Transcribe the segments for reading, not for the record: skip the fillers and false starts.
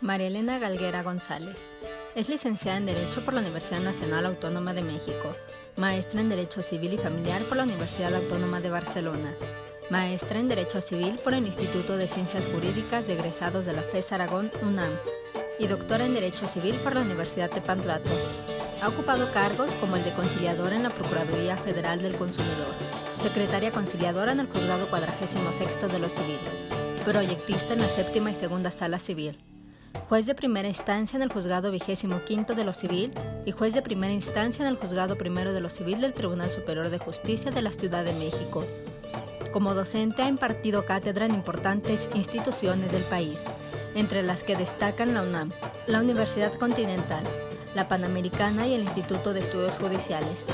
María Elena Galguera González. Es licenciada en Derecho por la Universidad Nacional Autónoma de México, maestra en Derecho Civil y Familiar por la Universidad Autónoma de Barcelona, maestra en Derecho Civil por el Instituto de Ciencias Jurídicas de Egresados de la FES Aragón, UNAM, y doctora en Derecho Civil por la Universidad Tepantlato. Ha ocupado cargos como el de conciliadora en la Procuraduría Federal del Consumidor, secretaria conciliadora en el Juzgado 46 de lo Civil, proyectista en la Séptima y Segunda Sala Civil, juez de primera instancia en el Juzgado 25 de lo Civil y juez de primera instancia en el Juzgado Primero de lo Civil del Tribunal Superior de Justicia de la Ciudad de México. Como docente ha impartido cátedra en importantes instituciones del país, entre las que destacan la UNAM, la Universidad Continental, la Panamericana y el Instituto de Estudios Judiciales.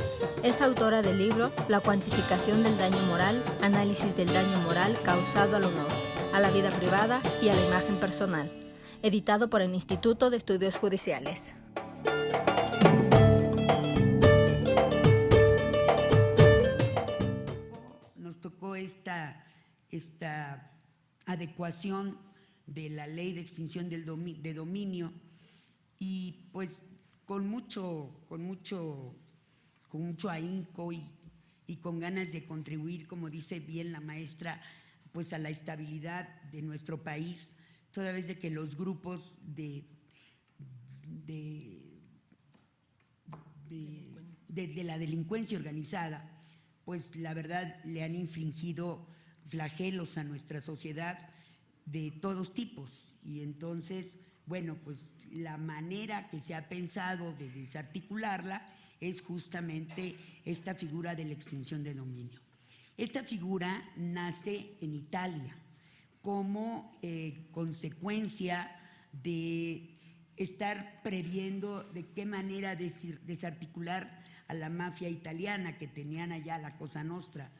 Es autora del libro La cuantificación del daño moral, análisis del daño moral causado al honor, a la vida privada y a la imagen personal, editado por el Instituto de Estudios Judiciales. Nos tocó esta adecuación de la ley de extinción de dominio y pues con mucho ahínco y con ganas de contribuir, como dice bien la maestra, pues a la estabilidad de nuestro país, toda vez de que los grupos de la delincuencia organizada, pues la verdad le han infligido flagelos a nuestra sociedad de todos tipos. Y entonces, bueno, pues la manera que se ha pensado de desarticularla es justamente esta figura de la extinción de dominio. Esta figura nace en Italia como consecuencia de estar previendo de qué manera desarticular a la mafia italiana que tenían allá, la Cosa Nostra,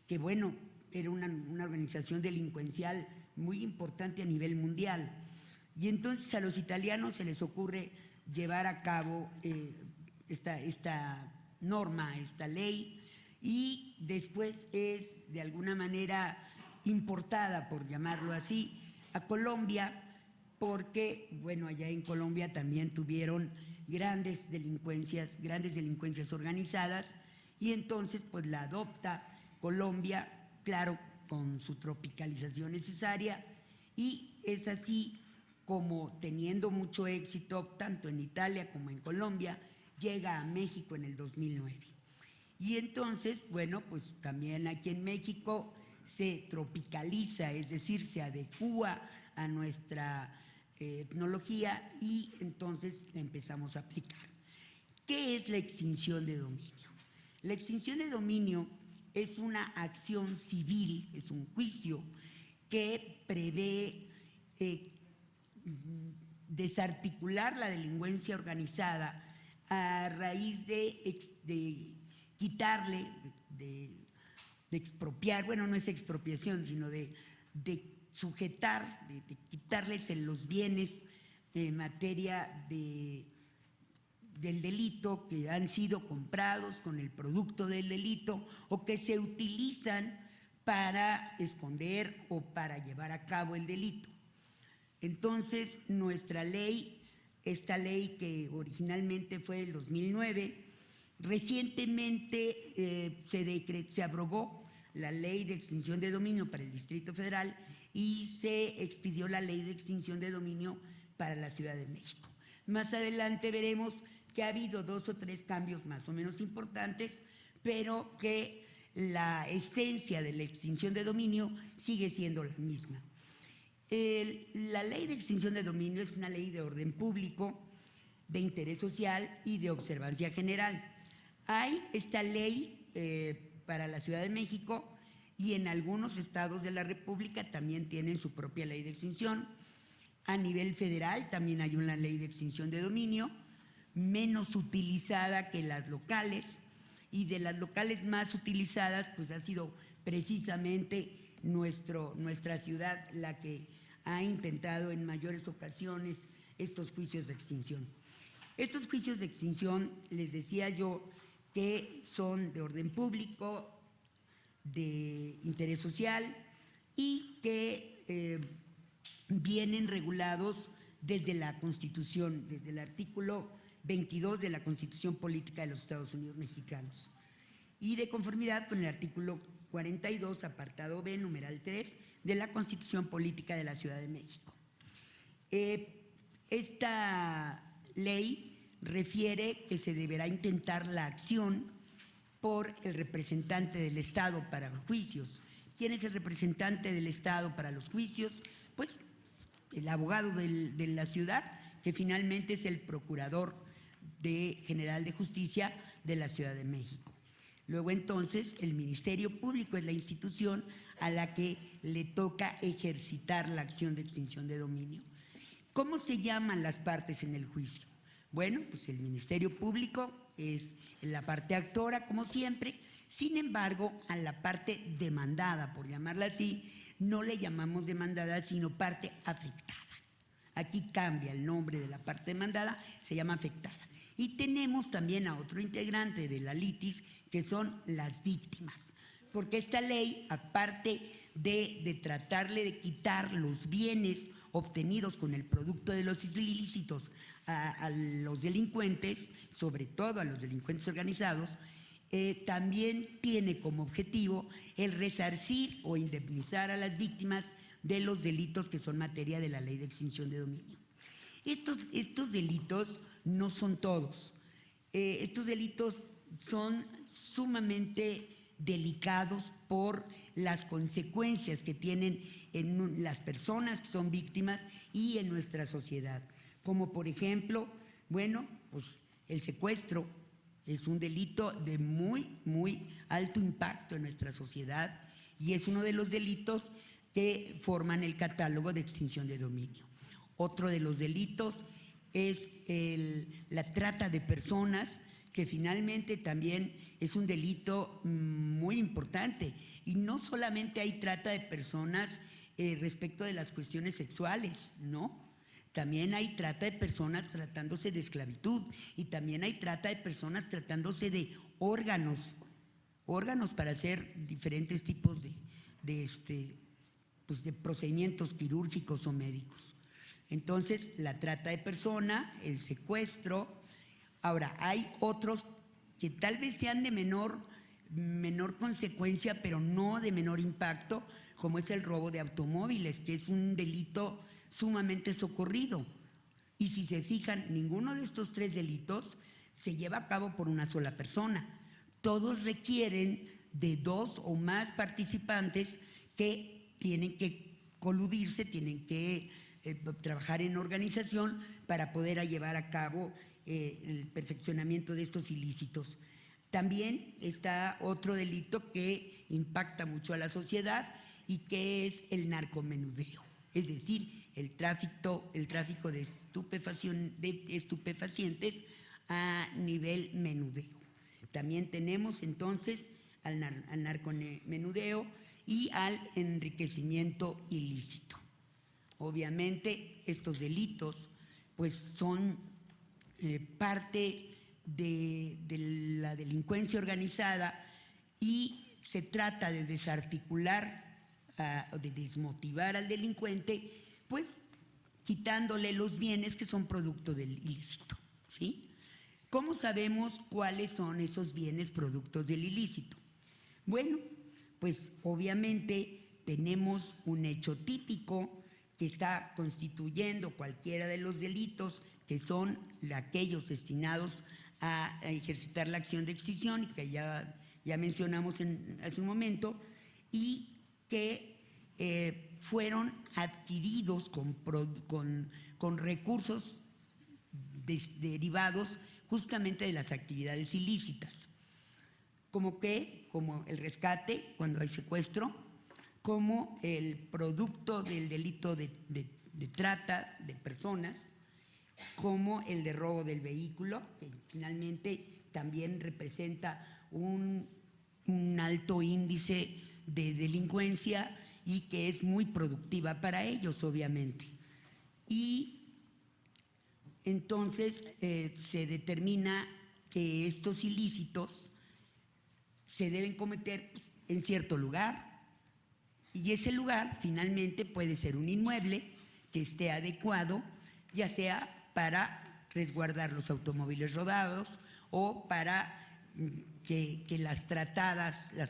que bueno, era una organización delincuencial muy importante a nivel mundial. Y entonces a los italianos se les ocurre llevar a cabo esta norma, esta ley, y después es de alguna manera importada, por llamarlo así, a Colombia, porque bueno, allá en Colombia también tuvieron grandes delincuencias organizadas, y entonces pues la adopta Colombia, claro, con su tropicalización necesaria, y es así como, teniendo mucho éxito tanto en Italia como en Colombia, llega a México en el 2009. Y entonces, bueno, pues también aquí en México se tropicaliza, es decir, se adecúa a nuestra etnología, y entonces la empezamos a aplicar. ¿Qué es la extinción de dominio? La extinción de dominio es una acción civil, es un juicio que prevé desarticular la delincuencia organizada a raíz de quitarle, de expropiar, bueno, no es expropiación, sino de sujetar, de quitarles los bienes en materia del delito que han sido comprados con el producto del delito o que se utilizan para esconder o para llevar a cabo el delito. Entonces, nuestra ley, esta ley que originalmente fue del 2009, recientemente se abrogó la ley de extinción de dominio para el Distrito Federal y se expidió la ley de extinción de dominio para la Ciudad de México. Más adelante veremos que ha habido 2 o 3 cambios más o menos importantes, pero que la esencia de la extinción de dominio sigue siendo la misma. La ley de extinción de dominio es una ley de orden público, de interés social y de observancia general. Hay esta ley para la Ciudad de México, y en algunos estados de la República también tienen su propia ley de extinción. A nivel federal también hay una ley de extinción de dominio, menos utilizada que las locales, y de las locales más utilizadas pues ha sido precisamente nuestra ciudad la que ha intentado en mayores ocasiones estos juicios de extinción. Estos juicios de extinción, les decía yo, que son de orden público, de interés social, y que vienen regulados desde la Constitución, desde el artículo 22 de la Constitución Política de los Estados Unidos Mexicanos, y de conformidad con el artículo 42, apartado B, numeral 3, de la Constitución Política de la Ciudad de México. Esta ley refiere que se deberá intentar la acción por el representante del Estado para los juicios. ¿Quién es el representante del Estado para los juicios? Pues el abogado de la ciudad, que finalmente es el procurador general de justicia de la Ciudad de México. Luego entonces el Ministerio Público es la institución a la que le toca ejercitar la acción de extinción de dominio. ¿Cómo se llaman las partes en el juicio? Bueno, pues el Ministerio Público es la parte actora, como siempre. Sin embargo, a la parte demandada, por llamarla así, no le llamamos demandada, sino parte afectada. Aquí cambia el nombre de la parte demandada, se llama afectada. Y tenemos también a otro integrante de la litis, que son las víctimas. Porque esta ley, aparte de tratarle de quitar los bienes obtenidos con el producto de los ilícitos a los delincuentes, sobre todo a los delincuentes organizados, también tiene como objetivo el resarcir o indemnizar a las víctimas de los delitos que son materia de la Ley de Extinción de Dominio. Estos delitos no son todos. Estos delitos son sumamente delicados por las consecuencias que tienen en las personas que son víctimas y en nuestra sociedad. Como por ejemplo, bueno, pues el secuestro es un delito de muy alto impacto en nuestra sociedad y es uno de los delitos que forman el catálogo de extinción de dominio. Otro de los delitos es la trata de personas, que finalmente también es un delito muy importante. Y no solamente hay trata de personas respecto de las cuestiones sexuales, ¿no? También hay trata de personas tratándose de esclavitud y también hay trata de personas tratándose de órganos para hacer diferentes tipos de procedimientos quirúrgicos o médicos. Entonces, la trata de persona, el secuestro. Ahora, hay otros que tal vez sean de menor consecuencia, pero no de menor impacto, como es el robo de automóviles, que es un delito sumamente socorrido. Y si se fijan, ninguno de estos tres delitos se lleva a cabo por una sola persona. Todos requieren de dos o más participantes que tienen que coludirse, tienen que trabajar en organización para poder llevar a cabo el perfeccionamiento de estos ilícitos. También está otro delito que impacta mucho a la sociedad y que es el narcomenudeo, es decir, el tráfico de estupefacientes a nivel menudeo. También tenemos entonces al narcomenudeo y al enriquecimiento ilícito. Obviamente estos delitos pues son parte de la delincuencia organizada y se trata de desarticular o de desmotivar al delincuente, pues quitándole los bienes que son producto del ilícito, ¿sí? ¿Cómo sabemos cuáles son esos bienes productos del ilícito? Bueno, pues obviamente tenemos un hecho típico que está constituyendo cualquiera de los delitos, que son aquellos destinados a ejercitar la acción de extinción, que ya mencionamos hace un momento, y que fueron adquiridos con recursos derivados justamente de las actividades ilícitas, como el rescate cuando hay secuestro, como el producto del delito de trata de personas, como el de robo del vehículo, que finalmente también representa un alto índice de delincuencia y que es muy productiva para ellos, obviamente. Y entonces se determina que estos ilícitos se deben cometer en cierto lugar, y ese lugar finalmente puede ser un inmueble que esté adecuado ya sea para resguardar los automóviles robados o para que las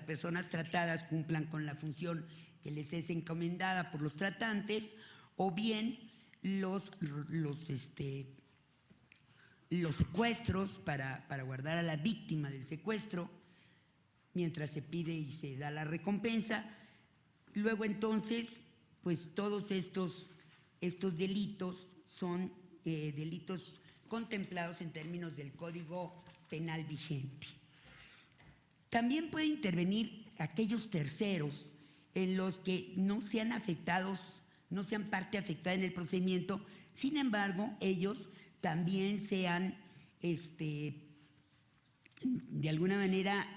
personas tratadas cumplan con la función que les es encomendada por los tratantes, o bien los secuestros para guardar a la víctima del secuestro mientras se pide y se da la recompensa. Luego entonces, pues todos estos delitos son delitos contemplados en términos del Código Penal vigente. También puede intervenir aquellos terceros en los que no sean afectados, no sean parte afectada en el procedimiento, sin embargo, ellos también sean, de alguna manera,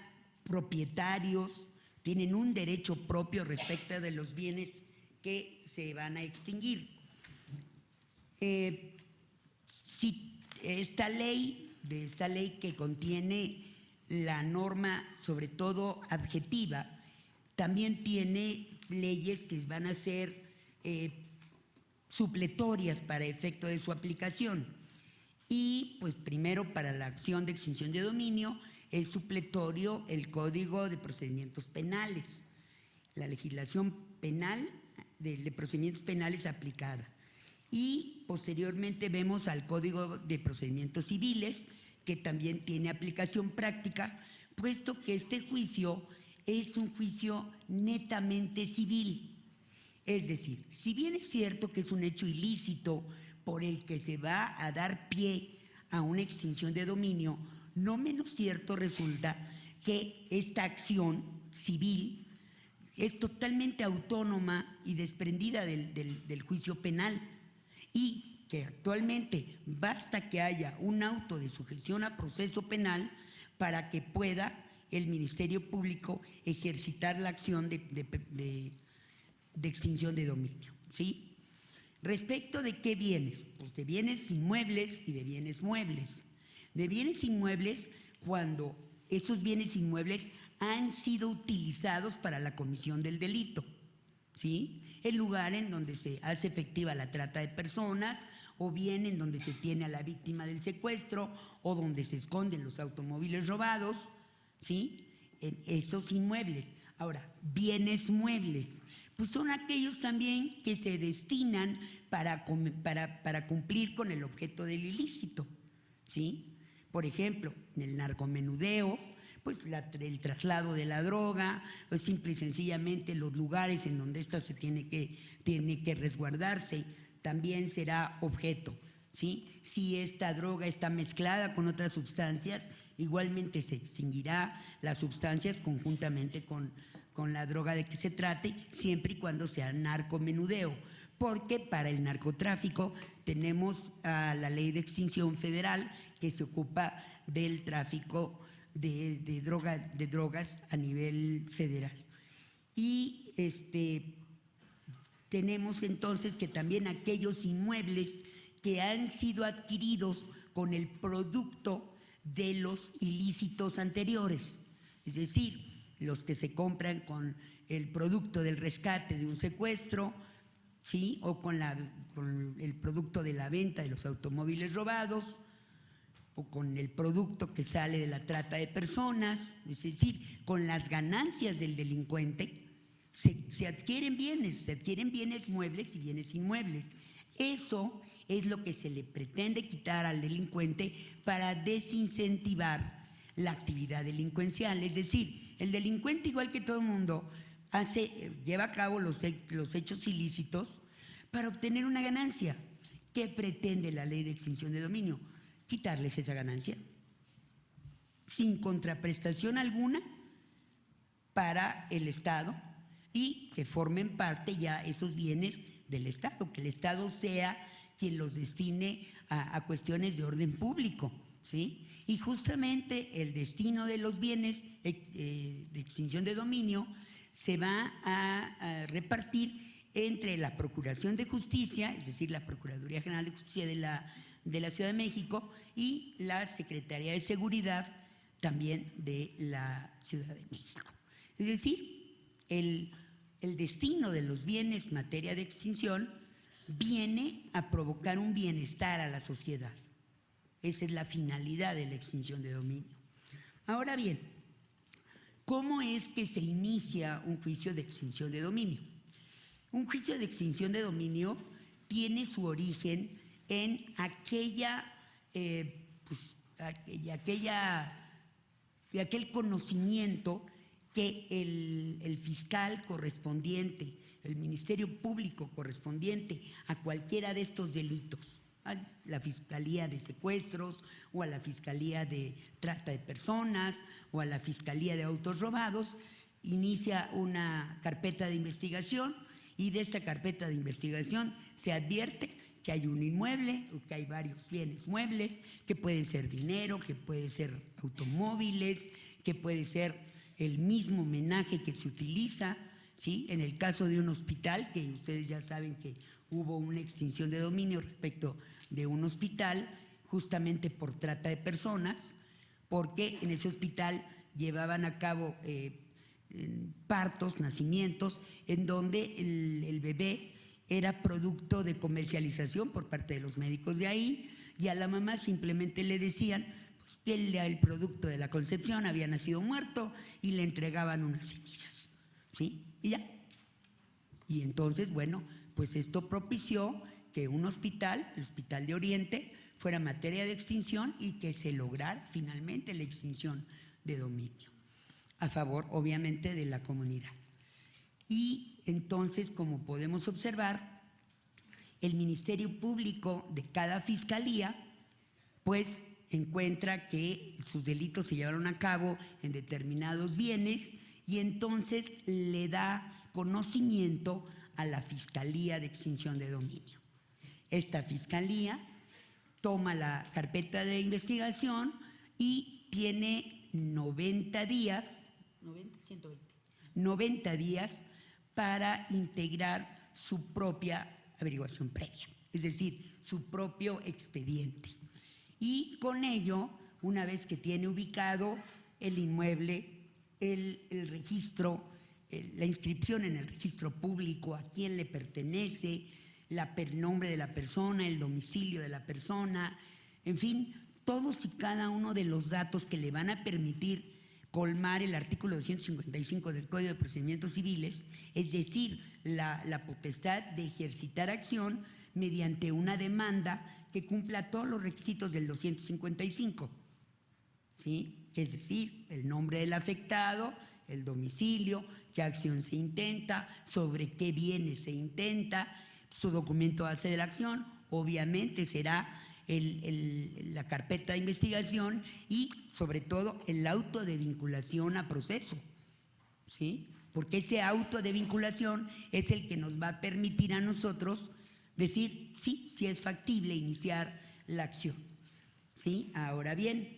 propietarios, tienen un derecho propio respecto de los bienes que se van a extinguir. Si esta ley que contiene la norma, sobre todo adjetiva, también tiene leyes que van a ser supletorias para efecto de su aplicación. Y pues primero, para la acción de extinción de dominio es supletorio el Código de Procedimientos Penales, la legislación penal de procedimientos penales aplicada. Y posteriormente vemos al Código de Procedimientos Civiles, que también tiene aplicación práctica, puesto que este juicio es un juicio netamente civil. Es decir, si bien es cierto que es un hecho ilícito por el que se va a dar pie a una extinción de dominio, no menos cierto resulta que esta acción civil es totalmente autónoma y desprendida del juicio penal, y que actualmente basta que haya un auto de sujeción a proceso penal para que pueda el Ministerio Público ejercitar la acción de extinción de dominio, ¿sí? Respecto de qué bienes, pues de bienes inmuebles y de bienes muebles. De bienes inmuebles, cuando esos bienes inmuebles han sido utilizados para la comisión del delito, ¿sí? El lugar en donde se hace efectiva la trata de personas, o bien en donde se tiene a la víctima del secuestro, o donde se esconden los automóviles robados, ¿sí? En esos inmuebles. Ahora, bienes muebles, pues son aquellos también que se destinan para cumplir con el objeto del ilícito, ¿sí? Por ejemplo, en el narcomenudeo, pues el traslado de la droga, o simple y sencillamente los lugares en donde ésta tiene que resguardarse, también será objeto, ¿sí? Si esta droga está mezclada con otras sustancias, igualmente se extinguirá las sustancias conjuntamente con la droga de que se trate, siempre y cuando sea narcomenudeo, porque para el narcotráfico tenemos la Ley de Extinción Federal, que se ocupa del tráfico de drogas a nivel federal. Y tenemos entonces que también aquellos inmuebles que han sido adquiridos con el producto de los ilícitos anteriores, es decir, los que se compran con el producto del rescate de un secuestro, ¿sí? O con el producto de la venta de los automóviles robados, o con el producto que sale de la trata de personas, es decir, con las ganancias del delincuente, se adquieren bienes muebles y bienes inmuebles. Eso es lo que se le pretende quitar al delincuente para desincentivar la actividad delincuencial. Es decir, el delincuente, igual que todo el mundo, lleva a cabo los hechos ilícitos para obtener una ganancia. ¿Qué pretende la Ley de Extinción de Dominio? Quitarles esa ganancia sin contraprestación alguna para el Estado, y que formen parte ya esos bienes del Estado, que el Estado sea quien los destine a cuestiones de orden público, ¿sí? Y justamente el destino de los bienes de extinción de dominio se va a repartir entre la Procuración de Justicia, es decir, la Procuraduría General de Justicia de la Ciudad de México, y la Secretaría de Seguridad también de la Ciudad de México. Es decir, el destino de los bienes materia de extinción viene a provocar un bienestar a la sociedad. Esa es la finalidad de la extinción de dominio. Ahora bien, ¿cómo es que se inicia un juicio de extinción de dominio? Un juicio de extinción de dominio tiene su origen en aquel conocimiento que el fiscal correspondiente, el Ministerio Público correspondiente a cualquiera de estos delitos, a la Fiscalía de Secuestros o a la Fiscalía de Trata de Personas o a la Fiscalía de Autos Robados, inicia una carpeta de investigación y de esa carpeta de investigación se advierte que hay un inmueble o que hay varios bienes muebles, que pueden ser dinero, que pueden ser automóviles, que puede ser el mismo homenaje que se utiliza, ¿sí? En el caso de un hospital, que ustedes ya saben que hubo una extinción de dominio respecto de un hospital, justamente por trata de personas, porque en ese hospital llevaban a cabo partos, nacimientos, en donde el bebé era producto de comercialización por parte de los médicos de ahí, y a la mamá simplemente le decían pues, que el producto de la concepción había nacido muerto y le entregaban unas cenizas, ¿sí? Y ya. Y entonces, bueno, pues esto propició que un hospital, el Hospital de Oriente, fuera materia de extinción y que se lograra finalmente la extinción de dominio, a favor, obviamente, de la comunidad. Y entonces, como podemos observar, el Ministerio Público de cada fiscalía, pues, encuentra que sus delitos se llevaron a cabo en determinados bienes y entonces le da conocimiento a la Fiscalía de Extinción de Dominio. Esta fiscalía toma la carpeta de investigación y tiene 90 días para integrar su propia averiguación previa, es decir, su propio expediente. Y con ello, una vez que tiene ubicado el inmueble, el registro, la inscripción en el registro público, a quién le pertenece, el nombre de la persona, el domicilio de la persona, en fin, todos y cada uno de los datos que le van a permitir colmar el artículo 255 del Código de Procedimientos Civiles, es decir, la potestad de ejercitar acción mediante una demanda que cumpla todos los requisitos del 255, ¿sí? Es decir, el nombre del afectado, el domicilio, qué acción se intenta, sobre qué bienes se intenta, su documento base de la acción, obviamente será la carpeta de investigación y sobre todo el auto de vinculación a proceso, ¿sí? Porque ese auto de vinculación es el que nos va a permitir a nosotros decir sí, sí es factible iniciar la acción, ¿sí? Ahora bien,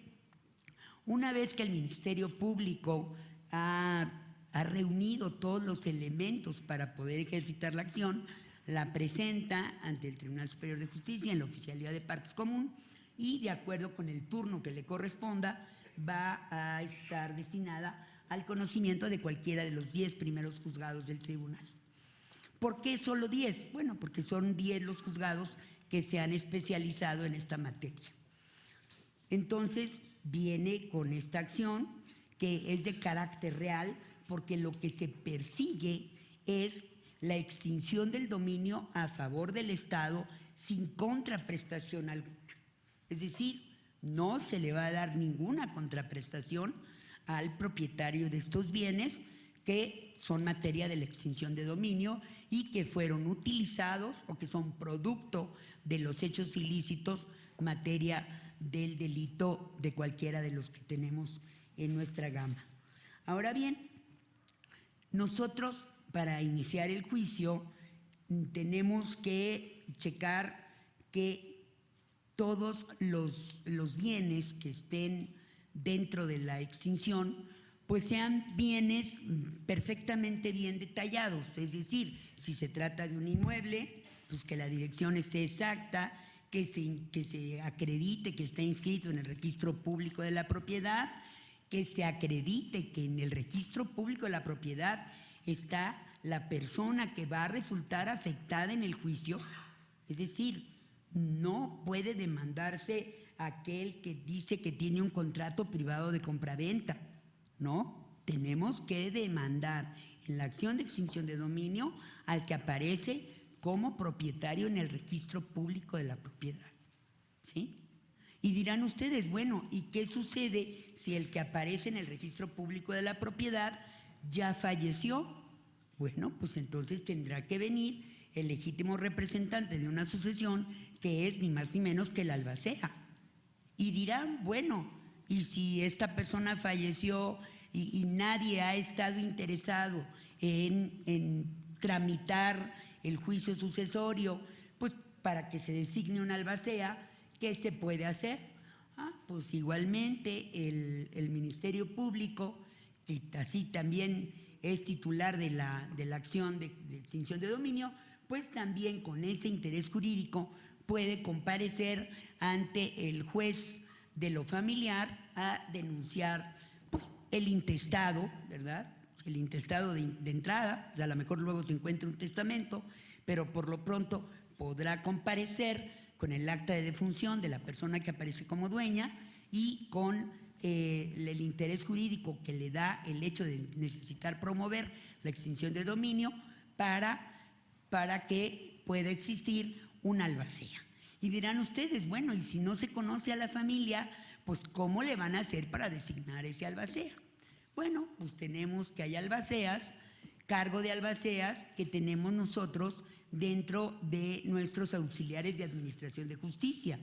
una vez que el Ministerio Público ha reunido todos los elementos para poder ejercitar la acción, la presenta ante el Tribunal Superior de Justicia en la Oficialía de Partes Común y de acuerdo con el turno que le corresponda va a estar destinada al conocimiento de cualquiera de los 10 primeros juzgados del tribunal. ¿Por qué solo 10? Bueno, porque son 10 los juzgados que se han especializado en esta materia. Entonces viene con esta acción que es de carácter real porque lo que se persigue es la extinción del dominio a favor del Estado sin contraprestación alguna. Es decir, no se le va a dar ninguna contraprestación al propietario de estos bienes que son materia de la extinción de dominio y que fueron utilizados o que son producto de los hechos ilícitos materia del delito de cualquiera de los que tenemos en nuestra gama. Ahora bien, nosotros para iniciar el juicio tenemos que checar que todos los bienes que estén dentro de la extinción pues sean bienes perfectamente bien detallados, es decir, si se trata de un inmueble, pues que la dirección esté exacta, que se acredite que está inscrito en el registro público de la propiedad, que se acredite que en el registro público de la propiedad está la persona que va a resultar afectada en el juicio, Es decir, no puede demandarse aquel que dice que tiene un contrato privado de compraventa, ¿no? Tenemos que demandar en la acción de extinción de dominio al que aparece como propietario en el registro público de la propiedad, ¿sí? Y dirán ustedes, bueno, ¿y qué sucede si el que aparece en el registro público de la propiedad ya falleció? Bueno, pues entonces tendrá que venir el legítimo representante de una sucesión, que es ni más ni menos que el albacea. Y dirán, bueno, ¿y si esta persona falleció y nadie ha estado interesado en tramitar el juicio sucesorio, pues para que se designe un albacea, ¿qué se puede hacer? Pues igualmente el Ministerio Público, que así también es titular de la acción de extinción de dominio, pues también con ese interés jurídico puede comparecer ante el juez de lo familiar a denunciar pues, el intestado, ¿verdad? El intestado de entrada, o sea, a lo mejor luego se encuentra un testamento, pero por lo pronto podrá comparecer con el acta de defunción de la persona que aparece como dueña y con el interés jurídico que le da el hecho de necesitar promover la extinción de dominio para que pueda existir un albacea. Y dirán ustedes, bueno, y si no se conoce a la familia, pues ¿cómo le van a hacer para designar ese albacea? Bueno, pues tenemos que hay albaceas, cargo de albaceas que tenemos nosotros dentro de nuestros auxiliares de administración de justicia.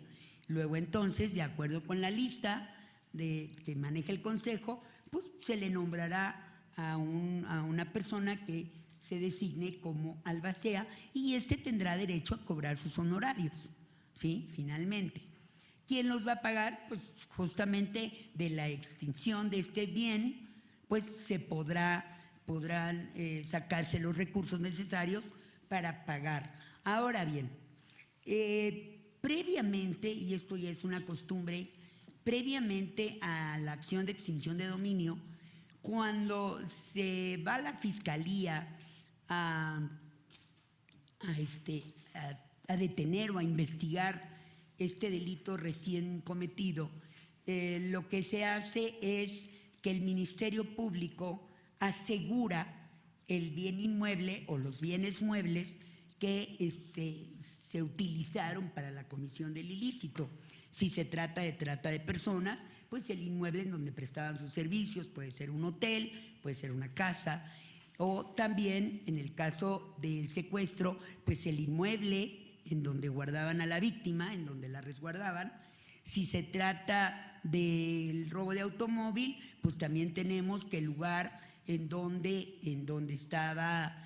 Luego entonces, de acuerdo con la lista que maneja el Consejo, pues se le nombrará a una persona que se designe como albacea y tendrá derecho a cobrar sus honorarios, ¿sí? Finalmente. ¿Quién los va a pagar? Pues justamente de la extinción de este bien, pues se podrán sacarse los recursos necesarios para pagar. Ahora bien, previamente, y esto ya es una costumbre, previamente a la acción de extinción de dominio, cuando se va a la fiscalía a detener o a investigar este delito recién cometido, lo que se hace es que el Ministerio Público asegura el bien inmueble o los bienes muebles que se utilizaron para la comisión del ilícito. Si se trata de trata de personas, pues el inmueble en donde prestaban sus servicios puede ser un hotel, puede ser una casa, o también en el caso del secuestro, pues el inmueble en donde guardaban a la víctima, en donde la resguardaban. Si se trata del robo de automóvil, pues también tenemos que el lugar en donde estaba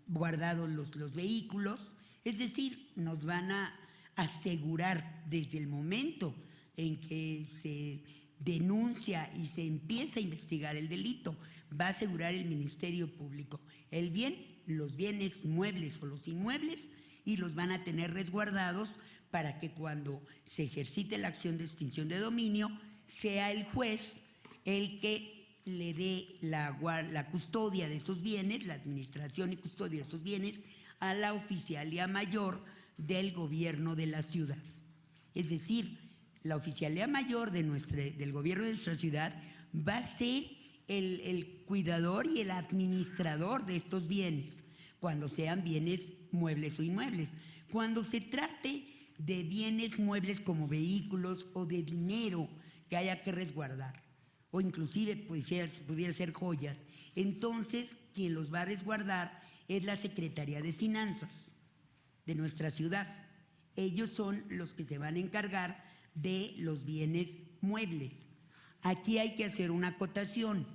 guardados los vehículos. Es decir, nos van a asegurar desde el momento en que se denuncia y se empieza a investigar el delito, va a asegurar el Ministerio Público el bien, los bienes muebles o los inmuebles, y los van a tener resguardados para que cuando se ejercite la acción de extinción de dominio sea el juez el que le dé la custodia de esos bienes, la administración y custodia de esos bienes a la Oficialía Mayor del Gobierno de la ciudad. Es decir, la Oficialía Mayor del Gobierno de nuestra ciudad va a ser el cuidador y el administrador de estos bienes, cuando sean bienes muebles o inmuebles. Cuando se trate de bienes muebles como vehículos o de dinero que haya que resguardar, o inclusive pudiera ser joyas, entonces quien los va a resguardar es la Secretaría de Finanzas de nuestra ciudad. Ellos son los que se van a encargar de los bienes muebles. Aquí hay que hacer una acotación.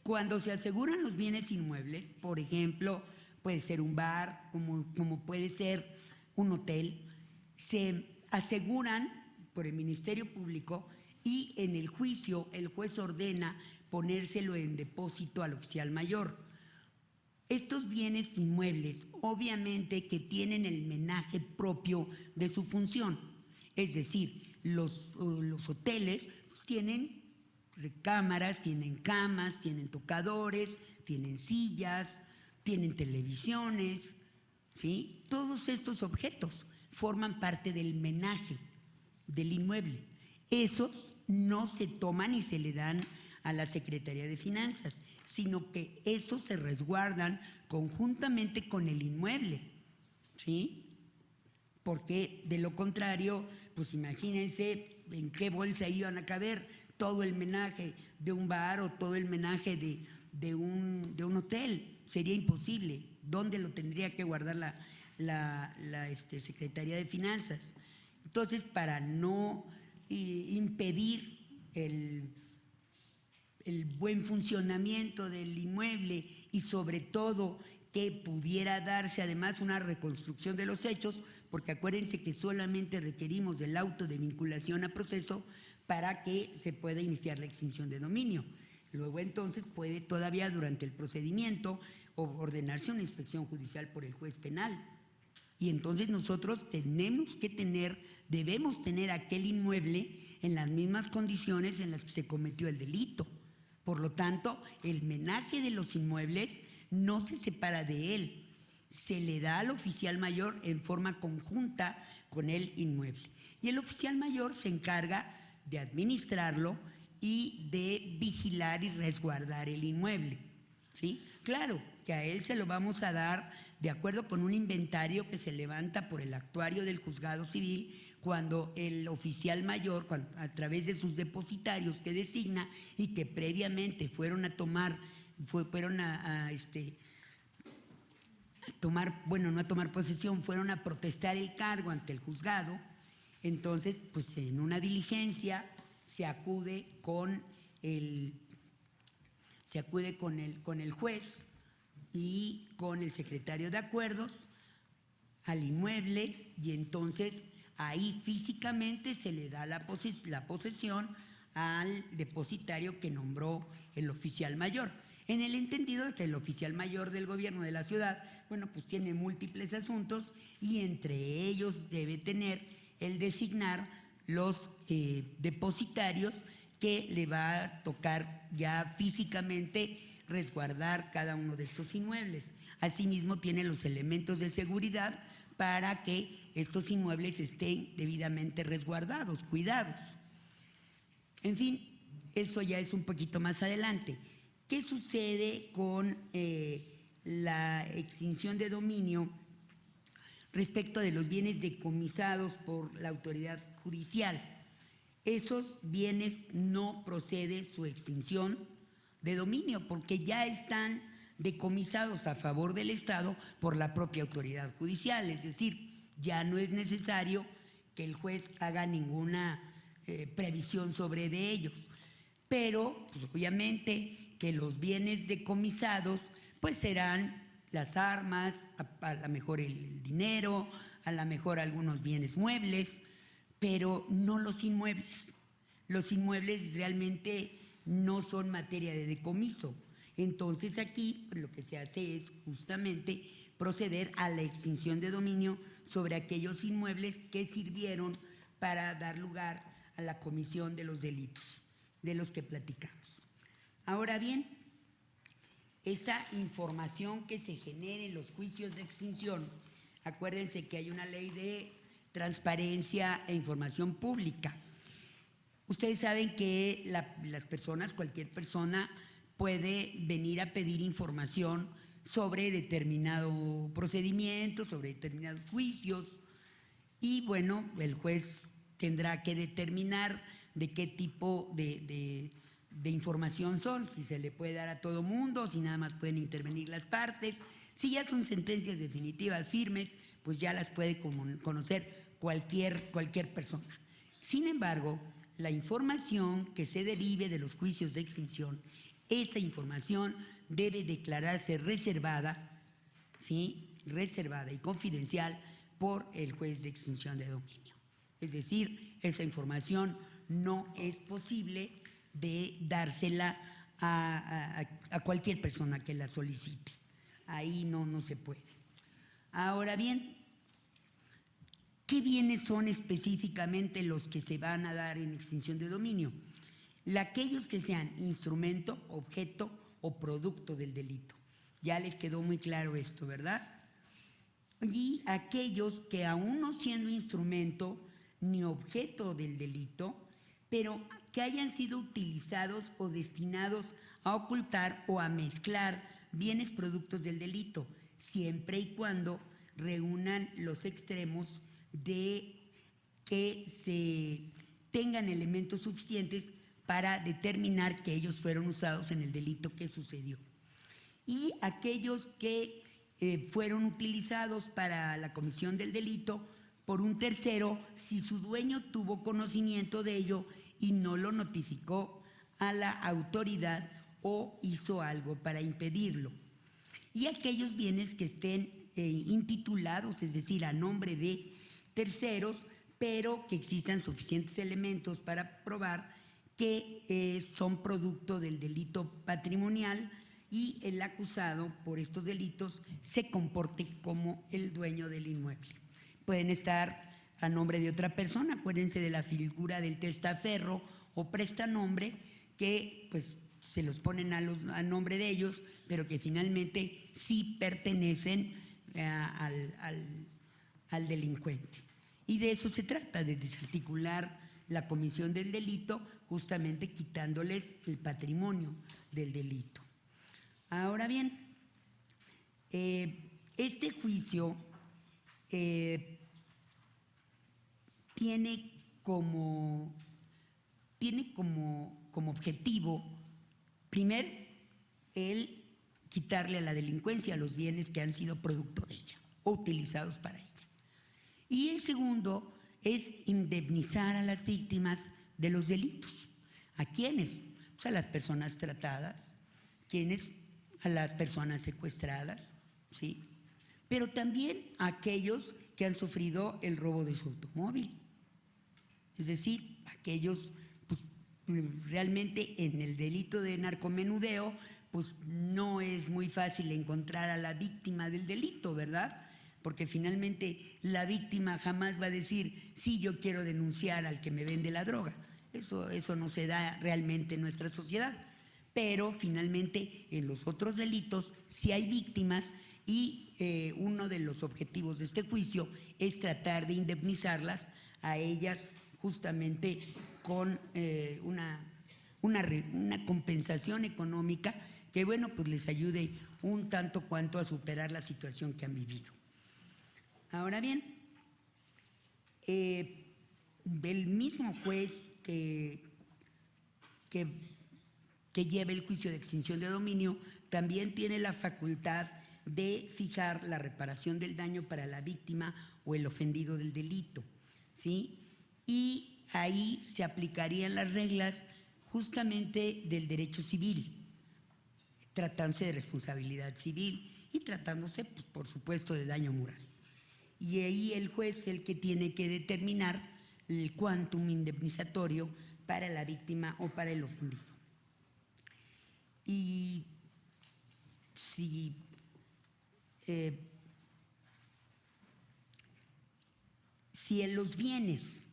Cuando se aseguran los bienes inmuebles, por ejemplo, puede ser un bar, como puede ser un hotel, se aseguran por el Ministerio Público y en el juicio el juez ordena ponérselo en depósito al oficial mayor. Estos bienes inmuebles obviamente que tienen el menaje propio de su función, es decir, los hoteles pues, tienen recámaras, tienen camas, tienen tocadores, tienen sillas, tienen televisiones, ¿sí? Todos estos objetos forman parte del menaje del inmueble. Esos no se toman y se le dan a la Secretaría de Finanzas, sino que esos se resguardan conjuntamente con el inmueble, ¿sí? Porque de lo contrario, pues imagínense en qué bolsa iban a caber todo el menaje de un bar o todo el menaje de un hotel. Sería imposible. ¿Dónde lo tendría que guardar la Secretaría de Finanzas? Entonces, para no impedir el buen funcionamiento del inmueble y sobre todo que pudiera darse además una reconstrucción de los hechos, porque acuérdense que solamente requerimos del auto de vinculación a proceso para que se pueda iniciar la extinción de dominio. Luego entonces puede todavía durante el procedimiento ordenarse una inspección judicial por el juez penal. Y entonces nosotros debemos tener aquel inmueble en las mismas condiciones en las que se cometió el delito. Por lo tanto, el menaje de los inmuebles no se separa de él, se le da al oficial mayor en forma conjunta con el inmueble. Y el oficial mayor se encarga de administrarlo y de vigilar y resguardar el inmueble, ¿sí? Claro que a él se lo vamos a dar de acuerdo con un inventario que se levanta por el actuario del juzgado civil cuando el oficial mayor, a través de sus depositarios que designa y que previamente fueron a tomar posesión, fueron a protestar el cargo ante el juzgado. Entonces, pues en una diligencia se acude con el juez y con el secretario de acuerdos al inmueble, y entonces ahí físicamente se le da la posesión al depositario que nombró el oficial mayor, en el entendido de que el oficial mayor del gobierno de la ciudad, bueno, pues tiene múltiples asuntos y entre ellos debe tener el designar los depositarios que le va a tocar ya físicamente resguardar cada uno de estos inmuebles. Asimismo, tiene los elementos de seguridad para que estos inmuebles estén debidamente resguardados, cuidados. En fin, eso ya es un poquito más adelante. ¿Qué sucede con la extinción de dominio respecto de los bienes decomisados por la autoridad judicial? Esos bienes no procede su extinción de dominio porque ya están decomisados a favor del Estado por la propia autoridad judicial, es decir, ya no es necesario que el juez haga ninguna previsión sobre de ellos, pero pues, obviamente que los bienes decomisados pues serán las armas, a lo mejor el dinero, a lo mejor algunos bienes muebles, pero no los inmuebles. Los inmuebles realmente no son materia de decomiso. Entonces aquí lo que se hace es justamente proceder a la extinción de dominio sobre aquellos inmuebles que sirvieron para dar lugar a la comisión de los delitos de los que platicamos. Ahora bien, esta información que se genere en los juicios de extinción, acuérdense que hay una ley de transparencia e información pública. Ustedes saben que las personas, cualquier persona, puede venir a pedir información sobre determinado procedimiento, sobre determinados juicios, y bueno, el juez tendrá que determinar de qué tipo de información son, si se le puede dar a todo mundo, si nada más pueden intervenir las partes. Si ya son sentencias definitivas firmes, pues ya las puede conocer cualquier persona. Sin embargo, la información que se derive de los juicios de extinción, esa información debe declararse reservada, ¿sí? Reservada y confidencial por el juez de extinción de dominio. Es decir, esa información no es posible de dársela a cualquier persona que la solicite. Ahí no se puede. Ahora bien, ¿qué bienes son específicamente los que se van a dar en extinción de dominio? Aquellos que sean instrumento, objeto o producto del delito. Ya les quedó muy claro esto, ¿verdad? y aquellos que aún no siendo instrumento ni objeto del delito, pero que hayan sido utilizados o destinados a ocultar o a mezclar bienes productos del delito, siempre y cuando reúnan los extremos de que se tengan elementos suficientes para determinar que ellos fueron usados en el delito que sucedió. Y aquellos que fueron utilizados para la comisión del delito por un tercero, si su dueño tuvo conocimiento de ello y no lo notificó a la autoridad o hizo algo para impedirlo. Y aquellos bienes que estén intitulados, es decir, a nombre de terceros, pero que existan suficientes elementos para probar que son producto del delito patrimonial y el acusado por estos delitos se comporte como el dueño del inmueble. Pueden estar a nombre de otra persona, acuérdense de la figura del testaferro o prestanombre, que pues se los ponen a nombre de ellos, pero que finalmente sí pertenecen al delincuente. Y de eso se trata, de desarticular la comisión del delito, justamente quitándoles el patrimonio del delito. Ahora bien, este juicio tiene como objetivo, primero, el quitarle a la delincuencia los bienes que han sido producto de ella o utilizados para ella. Y el segundo es indemnizar a las víctimas de los delitos. ¿A quiénes? Pues a las personas tratadas, ¿quiénes? A las personas secuestradas, ¿sí? Pero también a aquellos que han sufrido el robo de su automóvil. Es decir, aquellos, pues realmente en el delito de narcomenudeo, pues no es muy fácil encontrar a la víctima del delito, ¿verdad? Porque finalmente la víctima jamás va a decir, sí, yo quiero denunciar al que me vende la droga. Eso no se da realmente en nuestra sociedad. Pero finalmente en los otros delitos sí hay víctimas y uno de los objetivos de este juicio es tratar de indemnizarlas a ellas justamente con una compensación económica que, bueno, pues les ayude un tanto cuanto a superar la situación que han vivido. Ahora bien, el mismo juez que lleva el juicio de extinción de dominio también tiene la facultad de fijar la reparación del daño para la víctima o el ofendido del delito, ¿sí? Y ahí se aplicarían las reglas justamente del derecho civil, tratándose de responsabilidad civil y tratándose, pues, por supuesto, de daño moral. Y ahí el juez es el que tiene que determinar el quantum indemnizatorio para la víctima o para el ofendido. Y si en los bienes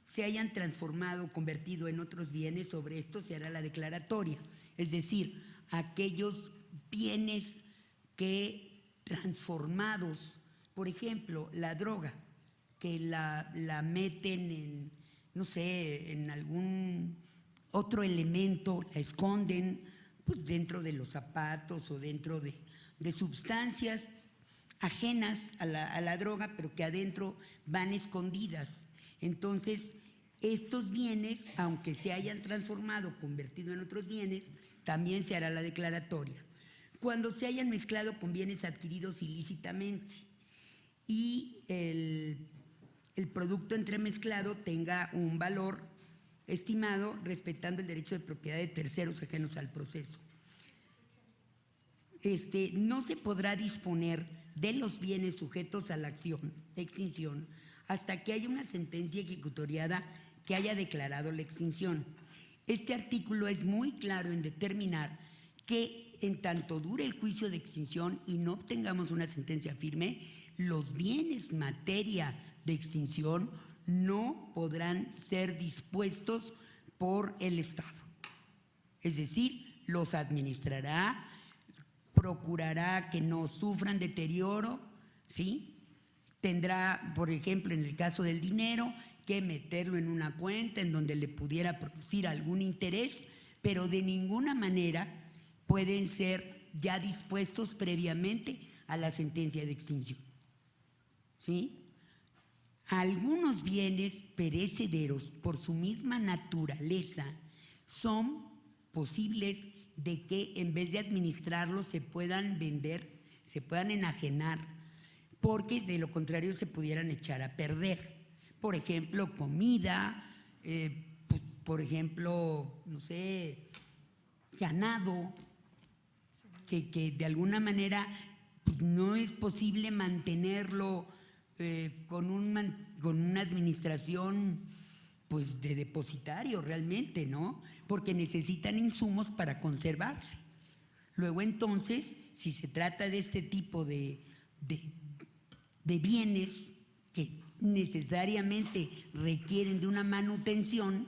se hayan transformado o convertido en otros bienes, sobre esto se hará la declaratoria. Es decir, aquellos bienes que transformados, por ejemplo, la droga, que la meten en, no sé, en algún otro elemento, la esconden pues dentro de los zapatos o dentro de sustancias ajenas a la droga, pero que adentro van escondidas. Entonces, estos bienes, aunque se hayan transformado, convertido en otros bienes, también se hará la declaratoria. Cuando se hayan mezclado con bienes adquiridos ilícitamente y el producto entremezclado tenga un valor estimado respetando el derecho de propiedad de terceros ajenos al proceso. No se podrá disponer de los bienes sujetos a la acción de extinción hasta que haya una sentencia ejecutoriada que haya declarado la extinción. Este artículo es muy claro en determinar que en tanto dure el juicio de extinción y no obtengamos una sentencia firme, los bienes materia de extinción no podrán ser dispuestos por el Estado. Es decir, los administrará, procurará que no sufran deterioro, ¿sí? tendrá, por ejemplo, en el caso del dinero, que meterlo en una cuenta en donde le pudiera producir algún interés, pero de ninguna manera pueden ser ya dispuestos previamente a la sentencia de extinción. ¿Sí? Algunos bienes perecederos, por su misma naturaleza, son posibles de que en vez de administrarlos se puedan vender, se puedan enajenar, porque de lo contrario se pudieran echar a perder. Por ejemplo, comida, pues, por ejemplo, no sé, ganado, que de alguna manera pues, no es posible mantenerlo con una administración pues de depositario realmente, ¿no? Porque necesitan insumos para conservarse. Luego entonces, si se trata de este tipo de bienes que necesariamente requieren de una manutención,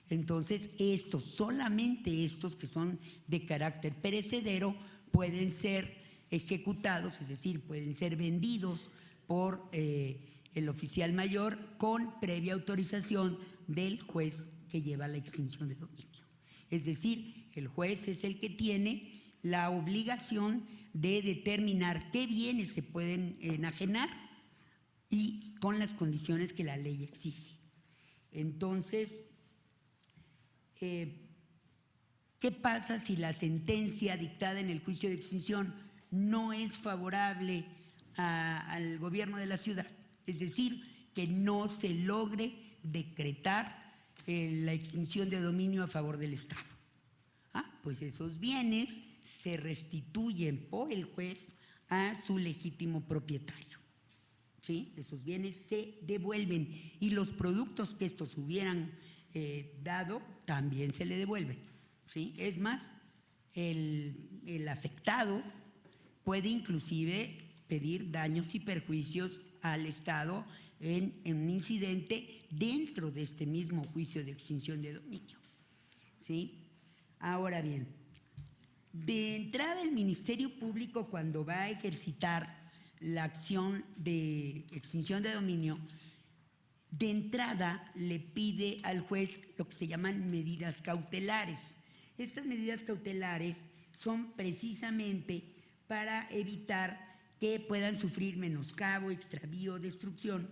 entonces solamente estos que son de carácter perecedero pueden ser ejecutados, es decir, pueden ser vendidos por el oficial mayor con previa autorización del juez que lleva la extinción de dominio. Es decir, el juez es el que tiene la obligación de determinar qué bienes se pueden enajenar y con las condiciones que la ley exige. Entonces, ¿qué pasa si la sentencia dictada en el juicio de extinción no es favorable al gobierno de la ciudad? Es decir, que no se logre decretar la extinción de dominio a favor del Estado. Pues esos bienes se restituyen por el juez a su legítimo propietario. ¿Sí? Esos bienes se devuelven y los productos que estos hubieran dado también se le devuelven. ¿Sí? Es más, el afectado puede inclusive pedir daños y perjuicios al Estado en un incidente dentro de este mismo juicio de extinción de dominio. ¿Sí? Ahora bien, de entrada el Ministerio Público, cuando va a ejercitar la acción de extinción de dominio, de entrada le pide al juez lo que se llaman medidas cautelares. Estas medidas cautelares son precisamente para evitar que puedan sufrir menoscabo, extravío, destrucción,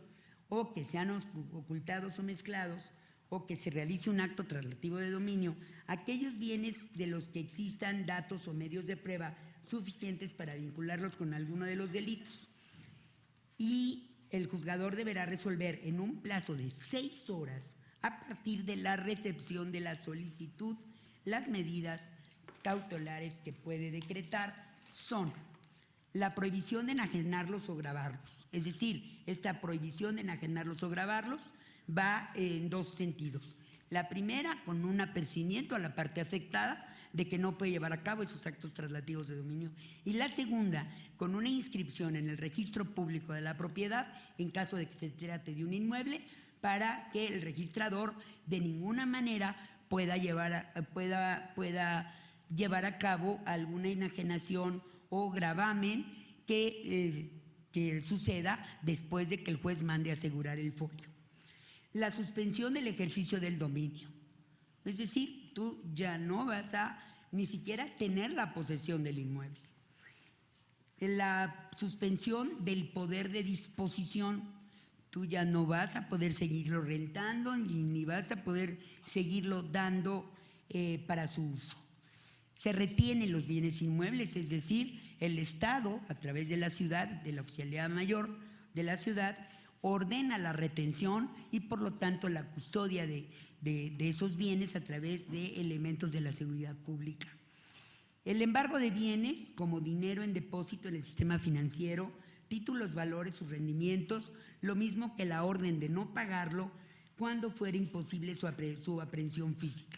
o que sean ocultados o mezclados, o que se realice un acto traslativo de dominio, aquellos bienes de los que existan datos o medios de prueba suficientes para vincularlos con alguno de los delitos. Y el juzgador deberá resolver en un plazo de 6 horas a partir de la recepción de la solicitud. Las medidas cautelares que puede decretar son la prohibición de enajenarlos o gravarlos. Es decir, esta prohibición de enajenarlos o gravarlos va en dos sentidos. La primera, con un apercibimiento a la parte afectada de que no puede llevar a cabo esos actos traslativos de dominio. Y la segunda, con una inscripción en el registro público de la propiedad en caso de que se trate de un inmueble, para que el registrador de ninguna manera pueda llevar a cabo alguna enajenación o gravamen que suceda después de que el juez mande asegurar el folio. La suspensión del ejercicio del dominio. Es decir, tú ya no vas a ni siquiera tener la posesión del inmueble. La suspensión del poder de disposición. Tú ya no vas a poder seguirlo rentando ni vas a poder seguirlo dando para su uso. Se retienen los bienes inmuebles, es decir, el Estado, a través de la ciudad, de la Oficialía Mayor de la ciudad, ordena la retención y por lo tanto la custodia de esos bienes a través de elementos de la seguridad pública. El embargo de bienes como dinero en depósito en el sistema financiero, títulos, valores, sus rendimientos, lo mismo que la orden de no pagarlo cuando fuera imposible su aprehensión física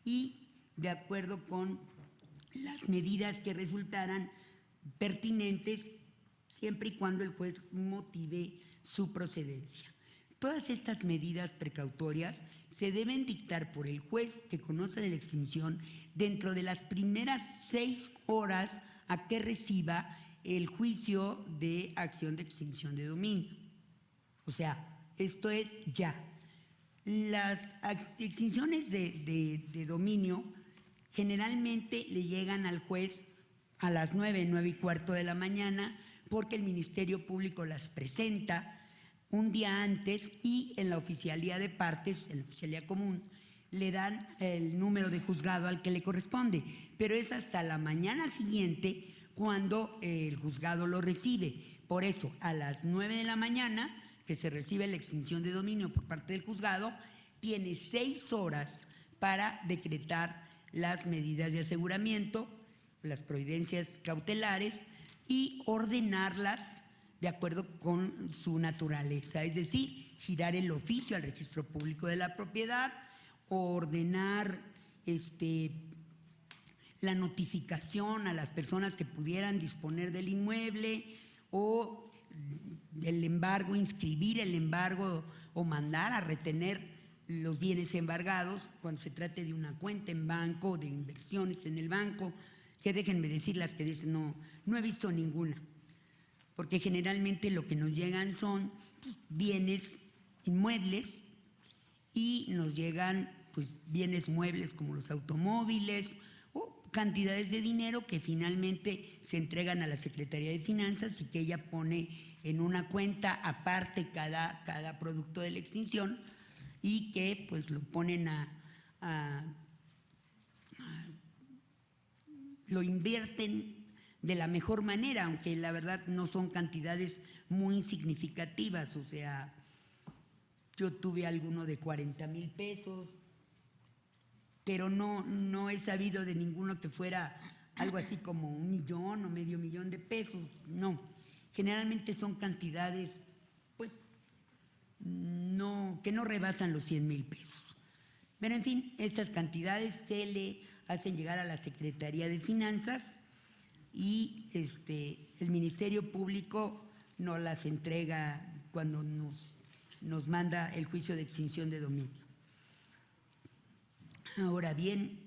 y de acuerdo con las medidas que resultaran pertinentes siempre y cuando el juez motive su procedencia. Todas estas medidas precautorias se deben dictar por el juez que conoce de la extinción dentro de las primeras 6 horas a que reciba el juicio de acción de extinción de dominio. O sea, esto es ya. Las extinciones de dominio generalmente le llegan al juez a las 9:15 de la mañana, porque el Ministerio Público las presenta un día antes y en la oficialía de partes, en la oficialía común, le dan el número de juzgado al que le corresponde, pero es hasta la mañana siguiente cuando el juzgado lo recibe. Por eso, a las 9 de la mañana, que se recibe la extinción de dominio por parte del juzgado, tiene 6 horas para decretar las medidas de aseguramiento, las providencias cautelares y ordenarlas de acuerdo con su naturaleza, es decir, girar el oficio al registro público de la propiedad, ordenar la notificación a las personas que pudieran disponer del inmueble o el embargo, inscribir el embargo o mandar a retener los bienes embargados cuando se trate de una cuenta en banco, de inversiones en el banco, que déjenme decir las que dicen, no he visto ninguna, porque generalmente lo que nos llegan son pues, bienes inmuebles y nos llegan pues, bienes muebles como los automóviles o cantidades de dinero que finalmente se entregan a la Secretaría de Finanzas y que ella pone en una cuenta aparte cada producto de la extinción y que pues lo ponen lo invierten de la mejor manera, aunque la verdad no son cantidades muy significativas. O sea, yo tuve alguno de 40,000 pesos, pero no he sabido de ninguno que fuera algo así como 1,000,000 o medio millón de pesos. No, generalmente son cantidades pues que no rebasan los 100,000 pesos. Pero en fin, estas cantidades se le hacen llegar a la Secretaría de Finanzas y el Ministerio Público nos las entrega cuando nos manda el juicio de extinción de dominio. Ahora bien,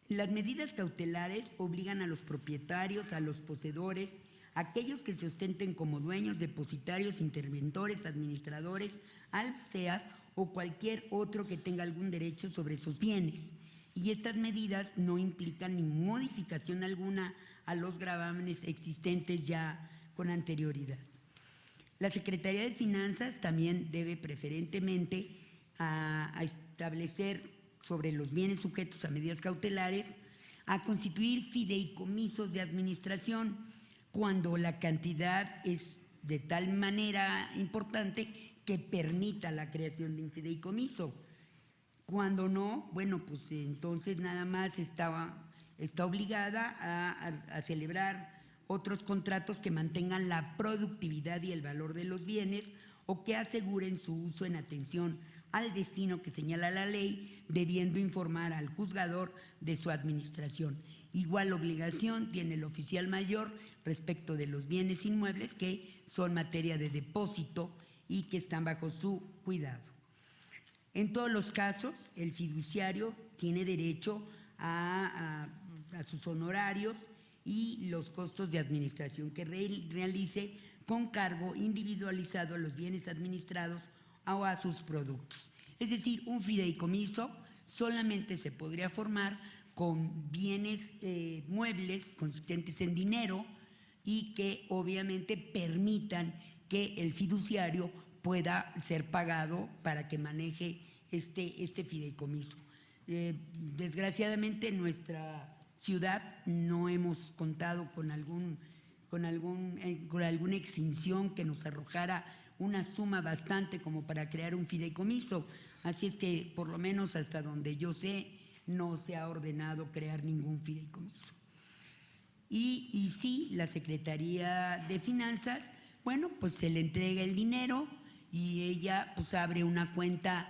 las medidas cautelares obligan a los propietarios, a los poseedores, a aquellos que se ostenten como dueños, depositarios, interventores, administradores, albaceas o cualquier otro que tenga algún derecho sobre esos bienes. Y estas medidas no implican ni modificación alguna a los gravámenes existentes ya con anterioridad. La Secretaría de Finanzas también debe preferentemente a establecer sobre los bienes sujetos a medidas cautelares, a constituir fideicomisos de administración cuando la cantidad es de tal manera importante que permita la creación de un fideicomiso. Cuando no, bueno, pues entonces nada más está obligada a celebrar otros contratos que mantengan la productividad y el valor de los bienes o que aseguren su uso en atención al destino que señala la ley, debiendo informar al juzgador de su administración. Igual obligación tiene el oficial mayor respecto de los bienes inmuebles que son materia de depósito y que están bajo su cuidado. En todos los casos, el fiduciario tiene derecho a sus honorarios y los costos de administración que realice con cargo individualizado a los bienes administrados o a sus productos. Es decir, un fideicomiso solamente se podría formar con bienes muebles consistentes en dinero y que obviamente permitan que el fiduciario pueda ser pagado para que maneje este fideicomiso. Desgraciadamente en nuestra ciudad no hemos contado con alguna extinción que nos arrojara una suma bastante como para crear un fideicomiso. Así es que, por lo menos hasta donde yo sé, no se ha ordenado crear ningún fideicomiso. Y sí, la Secretaría de Finanzas, bueno, pues se le entrega el dinero y ella pues abre una cuenta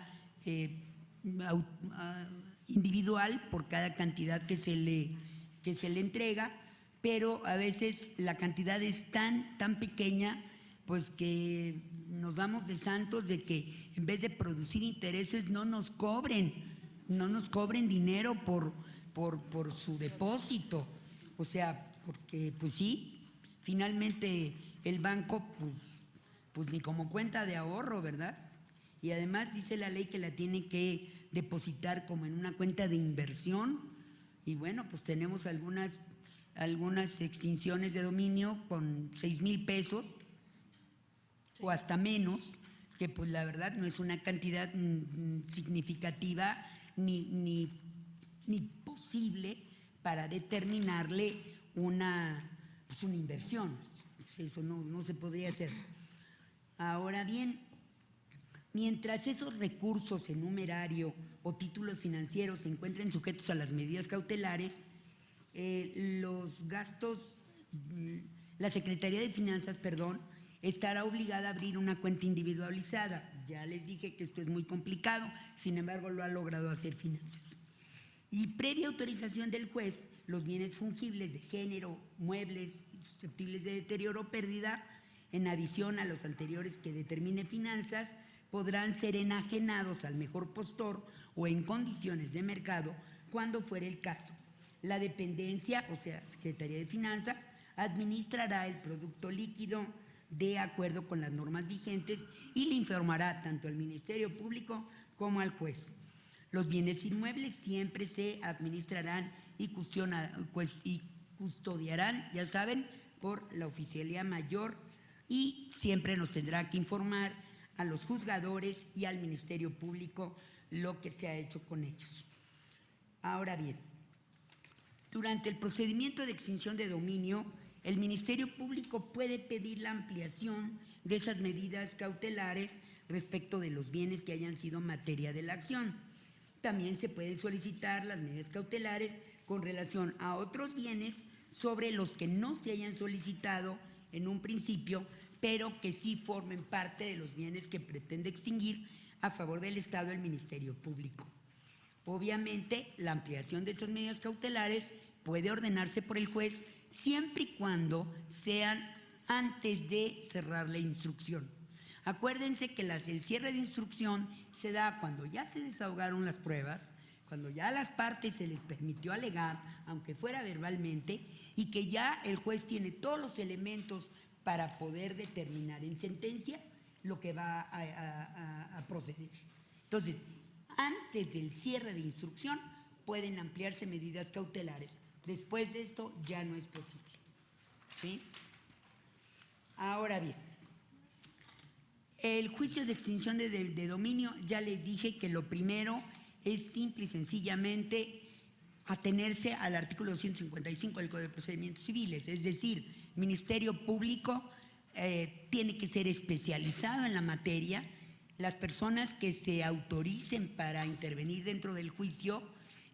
individual por cada cantidad que se le entrega, pero a veces la cantidad es tan pequeña pues que nos damos de santos de que en vez de producir intereses no nos cobren dinero por su depósito. O sea, porque pues sí, finalmente el banco, pues ni como cuenta de ahorro, ¿verdad? Y además dice la ley que la tiene que depositar como en una cuenta de inversión. Y bueno, pues tenemos algunas extinciones de dominio con 6,000 pesos o hasta menos, que pues la verdad no es una cantidad significativa ni posible para determinarle una inversión. Pues eso no se podría hacer. Ahora bien, mientras esos recursos en numerario o títulos financieros se encuentren sujetos a las medidas cautelares, los gastos, la Secretaría de Finanzas, estará obligada a abrir una cuenta individualizada. Ya les dije que esto es muy complicado, sin embargo lo ha logrado hacer Finanzas. Y previa autorización del juez, los bienes fungibles de género, muebles susceptibles de deterioro o pérdida, en adición a los anteriores que determine Finanzas, podrán ser enajenados al mejor postor o en condiciones de mercado cuando fuere el caso. La dependencia, o sea, Secretaría de Finanzas, administrará el producto líquido de acuerdo con las normas vigentes y le informará tanto al Ministerio Público como al juez. Los bienes inmuebles siempre se administrarán y custodiarán, ya saben, por la Oficialía Mayor, y siempre nos tendrá que informar a los juzgadores y al Ministerio Público lo que se ha hecho con ellos. Ahora bien, durante el procedimiento de extinción de dominio, el Ministerio Público puede pedir la ampliación de esas medidas cautelares respecto de los bienes que hayan sido materia de la acción. También se puede solicitar las medidas cautelares con relación a otros bienes sobre los que no se hayan solicitado en un principio, pero que sí formen parte de los bienes que pretende extinguir a favor del Estado el Ministerio Público. Obviamente, la ampliación de estas medidas cautelares puede ordenarse por el juez siempre y cuando sean antes de cerrar la instrucción. Acuérdense que el cierre de instrucción se da cuando ya se desahogaron las pruebas, cuando ya a las partes se les permitió alegar, aunque fuera verbalmente, y que ya el juez tiene todos los elementos para poder determinar en sentencia lo que va a proceder. Entonces, antes del cierre de instrucción pueden ampliarse medidas cautelares. Después de esto ya no es posible. ¿Sí? Ahora bien, el juicio de extinción de dominio, ya les dije que lo primero es simple y sencillamente atenerse al artículo 255 del Código de Procedimientos Civiles, es decir, Ministerio Público tiene que ser especializado en la materia. Las personas que se autoricen para intervenir dentro del juicio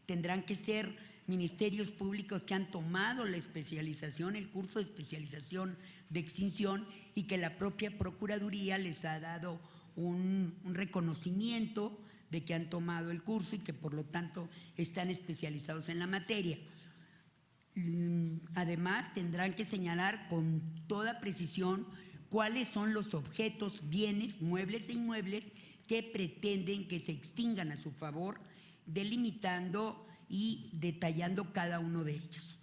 tendrán que ser ministerios públicos que han tomado la especialización, el curso de especialización de extinción, y que la propia Procuraduría les ha dado un reconocimiento de que han tomado el curso y que por lo tanto están especializados en la materia. Además, tendrán que señalar con toda precisión cuáles son los objetos, bienes, muebles e inmuebles que pretenden que se extingan a su favor, delimitando y detallando cada uno de ellos.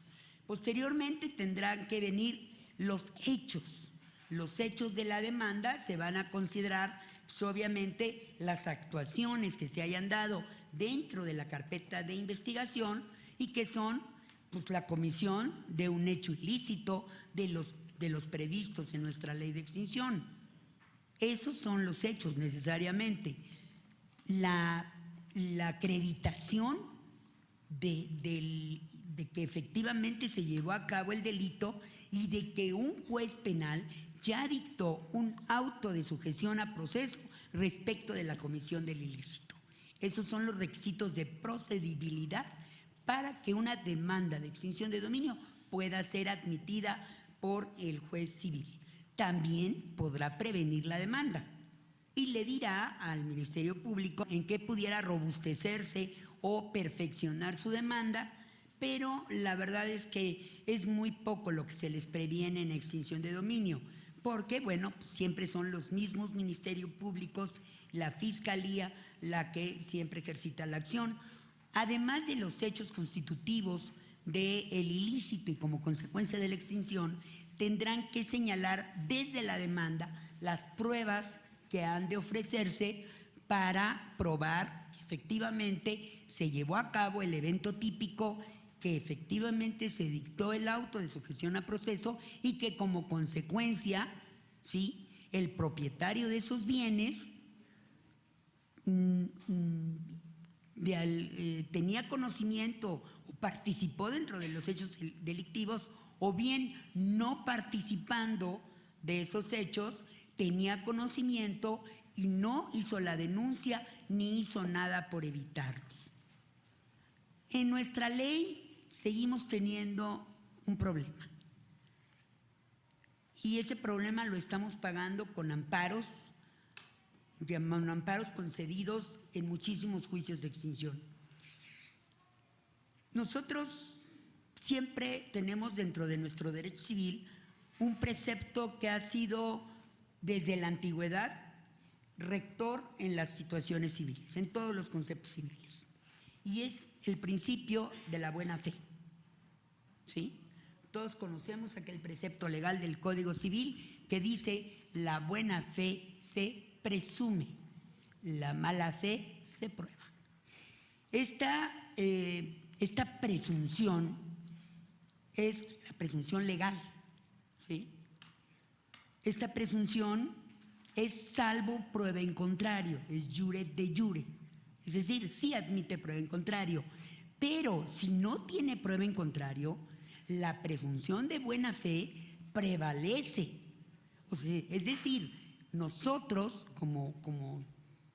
Posteriormente tendrán que venir los hechos. Los hechos de la demanda se van a considerar, pues, obviamente, las actuaciones que se hayan dado dentro de la carpeta de investigación y que son, pues, la comisión de un hecho ilícito de los previstos en nuestra ley de extinción. Esos son los hechos necesariamente. La acreditación de que efectivamente se llevó a cabo el delito y de que un juez penal ya dictó un auto de sujeción a proceso respecto de la comisión del ilícito. Esos son los requisitos de procedibilidad para que una demanda de extinción de dominio pueda ser admitida por el juez civil. También podrá prevenir la demanda y le dirá al Ministerio Público en qué pudiera robustecerse o perfeccionar su demanda, pero la verdad es que es muy poco lo que se les previene en extinción de dominio, porque, bueno, siempre son los mismos ministerios públicos, la Fiscalía, la que siempre ejercita la acción. Además de los hechos constitutivos del ilícito y como consecuencia de la extinción, tendrán que señalar desde la demanda las pruebas que han de ofrecerse para probar que efectivamente se llevó a cabo el evento típico, que efectivamente se dictó el auto de sujeción a proceso y que como consecuencia, ¿sí?, el propietario de esos bienes tenía conocimiento o participó dentro de los hechos delictivos, o bien no participando de esos hechos, tenía conocimiento y no hizo la denuncia ni hizo nada por evitarlos. En nuestra ley seguimos teniendo un problema. Y ese problema lo estamos pagando con amparos concedidos en muchísimos juicios de extinción. Nosotros siempre tenemos dentro de nuestro derecho civil un precepto que ha sido desde la antigüedad rector en las situaciones civiles, en todos los conceptos civiles, y es el principio de la buena fe. ¿Sí? Todos conocemos aquel precepto legal del Código Civil que dice: la buena fe se presume, la mala fe se prueba. Esta presunción es la presunción legal, ¿sí? Esta presunción es salvo prueba en contrario, es jure de jure, es decir, sí admite prueba en contrario, pero si no tiene prueba en contrario, la presunción de buena fe prevalece. O sea, es decir, nosotros como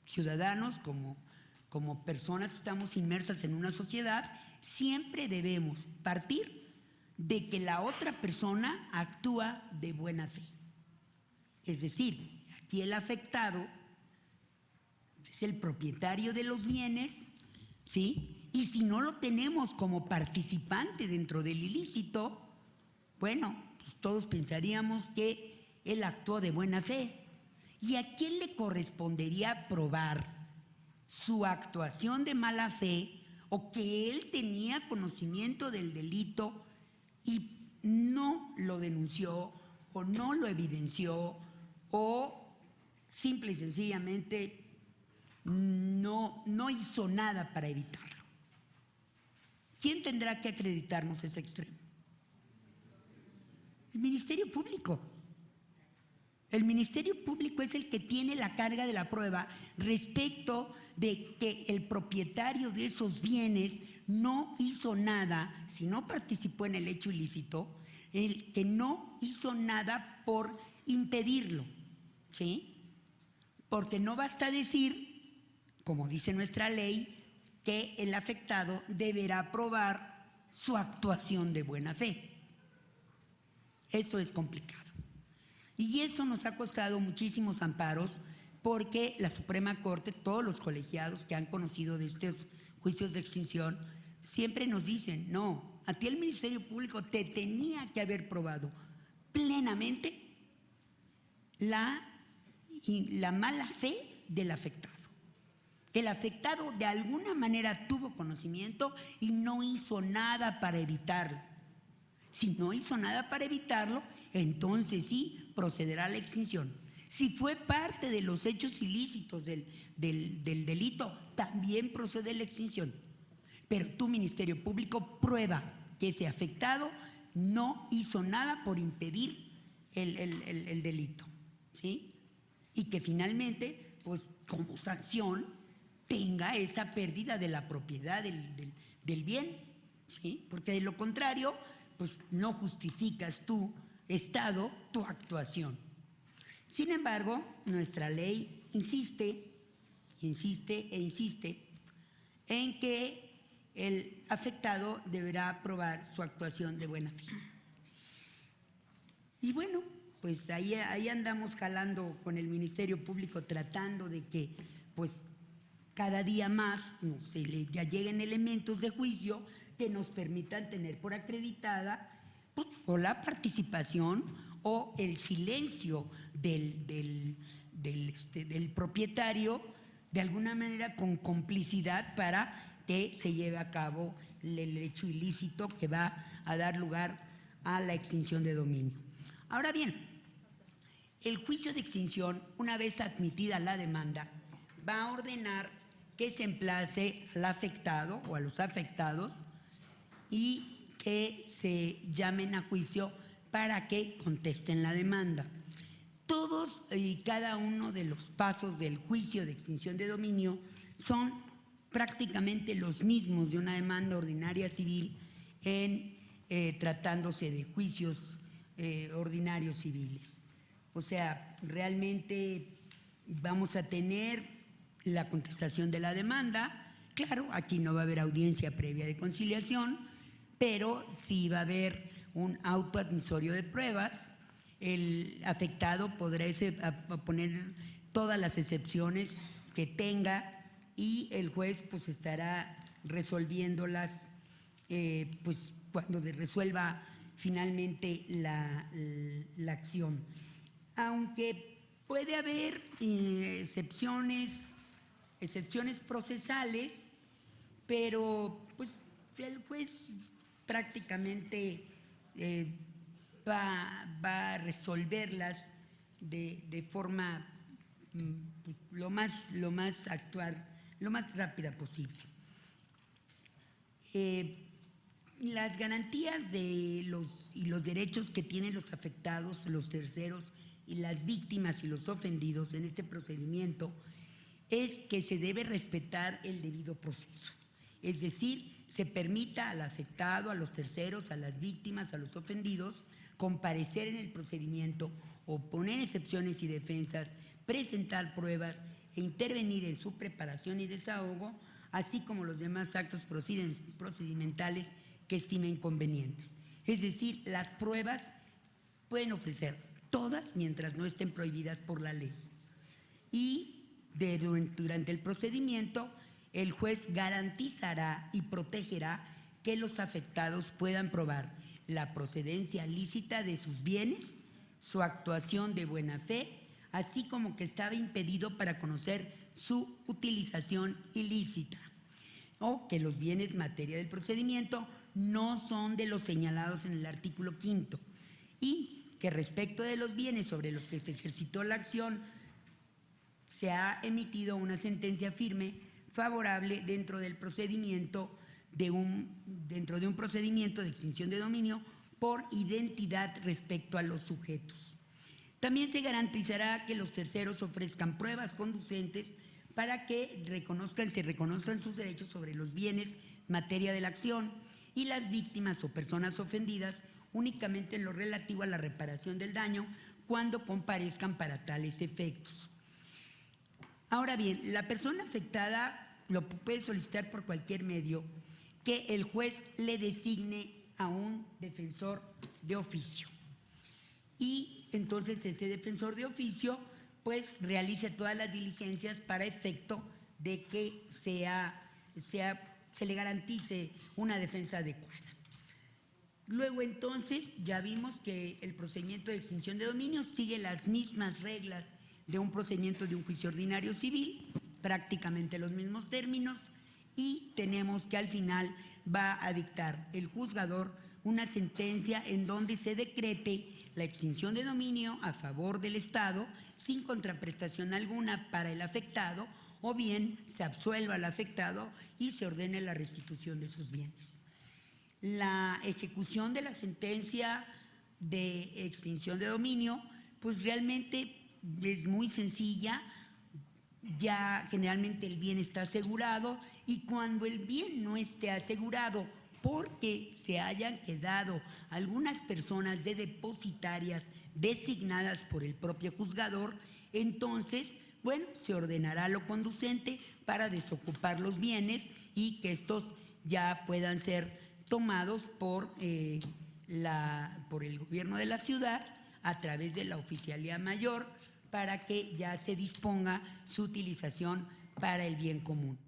ciudadanos, como personas que estamos inmersas en una sociedad, siempre debemos partir de que la otra persona actúa de buena fe. Es decir, aquí el afectado es el propietario de los bienes, ¿sí? Y si no lo tenemos como participante dentro del ilícito, bueno, pues todos pensaríamos que él actuó de buena fe. ¿Y a quién le correspondería probar su actuación de mala fe o que él tenía conocimiento del delito y no lo denunció o no lo evidenció o simple y sencillamente no hizo nada para evitarlo? ¿Quién tendrá que acreditarnos ese extremo? El Ministerio Público. El Ministerio Público es el que tiene la carga de la prueba respecto de que el propietario de esos bienes no hizo nada, si no participó en el hecho ilícito, el que no hizo nada por impedirlo, ¿sí? Porque no basta decir, como dice nuestra ley, que el afectado deberá probar su actuación de buena fe. Eso es complicado. Y eso nos ha costado muchísimos amparos, porque la Suprema Corte, todos los colegiados que han conocido de estos juicios de extinción, siempre nos dicen: no, a ti el Ministerio Público te tenía que haber probado plenamente la mala fe del afectado. El afectado de alguna manera tuvo conocimiento y no hizo nada para evitarlo. Si no hizo nada para evitarlo, entonces sí procederá a la extinción. Si fue parte de los hechos ilícitos del delito, también procede la extinción. Pero tu Ministerio Público prueba que ese afectado no hizo nada por impedir el delito, ¿sí? Y que finalmente, pues como sanción, tenga esa pérdida de la propiedad del bien, ¿sí? Porque de lo contrario, pues no justificas tu Estado tu actuación. Sin embargo, nuestra ley insiste en que el afectado deberá probar su actuación de buena fe. Y bueno, pues ahí andamos jalando con el Ministerio Público, tratando de que pues cada día más ya lleguen elementos de juicio que nos permitan tener por acreditada pues, o la participación o el silencio del propietario, de alguna manera con complicidad, para que se lleve a cabo el hecho ilícito que va a dar lugar a la extinción de dominio. Ahora bien, el juicio de extinción, una vez admitida la demanda, va a ordenar que se emplace al afectado o a los afectados y que se llamen a juicio para que contesten la demanda. Todos y cada uno de los pasos del juicio de extinción de dominio son prácticamente los mismos de una demanda ordinaria civil en tratándose de juicios ordinarios civiles. O sea, realmente vamos a tener la contestación de la demanda. Claro, aquí no va a haber audiencia previa de conciliación, pero sí va a haber un auto admisorio de pruebas. El afectado podrá poner todas las excepciones que tenga y el juez pues estará resolviéndolas pues cuando resuelva finalmente la acción. Aunque puede haber excepciones procesales, pero pues el juez prácticamente va a resolverlas de forma lo más rápida posible. Las garantías de los derechos que tienen los afectados, los terceros y las víctimas y los ofendidos en este procedimiento es que se debe respetar el debido proceso. Es decir, se permita al afectado, a los terceros, a las víctimas, a los ofendidos, comparecer en el procedimiento, oponer excepciones y defensas, presentar pruebas e intervenir en su preparación y desahogo, así como los demás actos procedimentales que estimen convenientes. Es decir, las pruebas pueden ofrecer todas mientras no estén prohibidas por la ley. Y durante el procedimiento, el juez garantizará y protegerá que los afectados puedan probar la procedencia lícita de sus bienes, su actuación de buena fe, así como que estaba impedido para conocer su utilización ilícita, o que los bienes materia del procedimiento no son de los señalados en el artículo 5º y que respecto de los bienes sobre los que se ejercitó la acción se ha emitido una sentencia firme favorable dentro del procedimiento de un procedimiento de extinción de dominio por identidad respecto a los sujetos. También se garantizará que los terceros ofrezcan pruebas conducentes para que se reconozcan sus derechos sobre los bienes materia de la acción y las víctimas o personas ofendidas únicamente en lo relativo a la reparación del daño cuando comparezcan para tales efectos. Ahora bien, la persona afectada lo puede solicitar por cualquier medio que el juez le designe a un defensor de oficio. Y entonces ese defensor de oficio pues realice todas las diligencias para efecto de que se le garantice una defensa adecuada. Luego entonces ya vimos que el procedimiento de extinción de dominio sigue las mismas reglas de un procedimiento de un juicio ordinario civil, prácticamente los mismos términos, y tenemos que al final va a dictar el juzgador una sentencia en donde se decrete la extinción de dominio a favor del Estado sin contraprestación alguna para el afectado, o bien se absuelva al afectado y se ordene la restitución de sus bienes. La ejecución de la sentencia de extinción de dominio, pues realmente es muy sencilla. Ya generalmente el bien está asegurado y cuando el bien no esté asegurado porque se hayan quedado algunas personas de depositarias designadas por el propio juzgador, entonces, bueno, se ordenará lo conducente para desocupar los bienes y que estos ya puedan ser tomados por el gobierno de la ciudad a través de la Oficialía Mayor para que ya se disponga su utilización para el bien común.